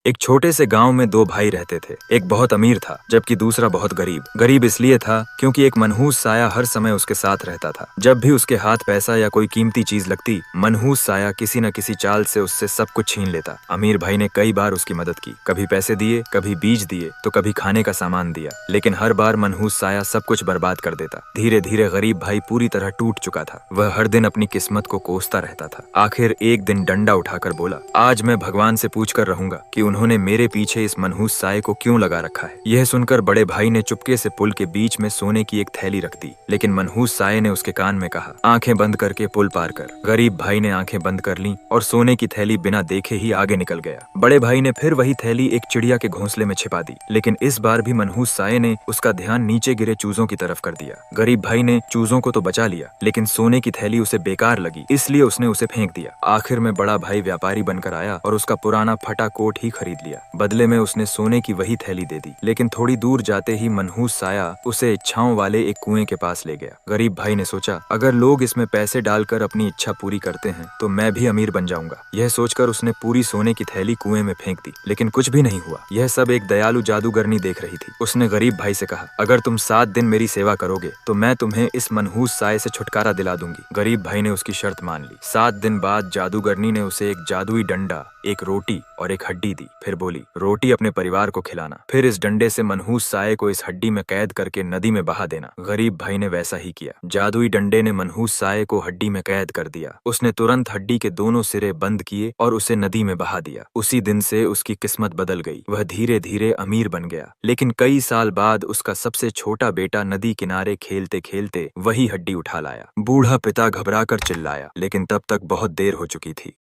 एक छोटे से गांव में दो भाई रहते थे। एक बहुत अमीर था जबकि दूसरा बहुत गरीब। गरीब इसलिए था क्योंकि एक मनहूस साया हर समय उसके साथ रहता था। जब भी उसके हाथ पैसा या कोई कीमती चीज लगती, मनहूस साया किसी न किसी चाल से उससे सब कुछ छीन लेता। अमीर भाई ने कई बार उसकी मदद की, कभी पैसे दिए, कभी बीज दिए, तो कभी खाने का सामान दिया, लेकिन हर बार मनहूस साया सब कुछ बर्बाद कर देता। धीरे धीरे गरीब भाई पूरी तरह टूट चुका था। वह हर दिन अपनी किस्मत को कोसता रहता था। आखिर एक दिन डंडा उठाकर बोला, आज मैं भगवान से पूछ कर रहूंगा कि उन्होंने मेरे पीछे इस मनहूस साये को क्यों लगा रखा है। यह सुनकर बड़े भाई ने चुपके से पुल के बीच में सोने की एक थैली रख दी, लेकिन मनहूस साये ने उसके कान में कहा, आंखें बंद करके पुल पार कर। गरीब भाई ने आंखें बंद कर लीं और सोने की थैली बिना देखे ही आगे निकल गया। बड़े भाई ने फिर वही थैली एक चिड़िया के घोंसले में छिपा दी, लेकिन इस बार भी मनहूस साये ने उसका ध्यान नीचे गिरे चूजों की तरफ कर दिया। गरीब भाई ने चूजों को तो बचा लिया, लेकिन सोने की थैली उसे बेकार लगी, इसलिए उसने उसे फेंक दिया। आखिर में बड़ा भाई व्यापारी बनकर आया और उसका पुराना फटा कोट ही खरीद लिया। बदले में उसने सोने की वही थैली दे दी, लेकिन थोड़ी दूर जाते ही मनहूस साया उसे इच्छाओं वाले एक कुएं के पास ले गया। गरीब भाई ने सोचा, अगर लोग इसमें पैसे डालकर अपनी इच्छा पूरी करते हैं तो मैं भी अमीर बन जाऊंगा। यह सोचकर उसने पूरी सोने की थैली कुएं में फेंक दी, लेकिन कुछ भी नहीं हुआ। यह सब एक दयालु जादूगरनी देख रही थी। उसने गरीब भाई से कहा, अगर तुम 7 दिन मेरी सेवा करोगे तो मैं तुम्हें इस मनहूस साये से छुटकारा दिला दूंगी। गरीब भाई ने उसकी शर्त मान ली। 7 दिन बाद जादूगरनी ने उसे एक जादुई डंडा, एक रोटी और एक हड्डी दी। फिर बोली, रोटी अपने परिवार को खिलाना, फिर इस डंडे से मनहूस साये को इस हड्डी में कैद करके नदी में बहा देना। गरीब भाई ने वैसा ही किया। जादुई डंडे ने मनहूस साये को हड्डी में कैद कर दिया। उसने तुरंत हड्डी के दोनों सिरे बंद किए और उसे नदी में बहा दिया। उसी दिन से उसकी किस्मत बदल गई। वह धीरे धीरे अमीर बन गया, लेकिन कई साल बाद उसका सबसे छोटा बेटा नदी किनारे खेलते खेलते वही हड्डी उठा लाया। बूढ़ा पिता घबरा कर चिल्लाया, लेकिन तब तक बहुत देर हो चुकी थी।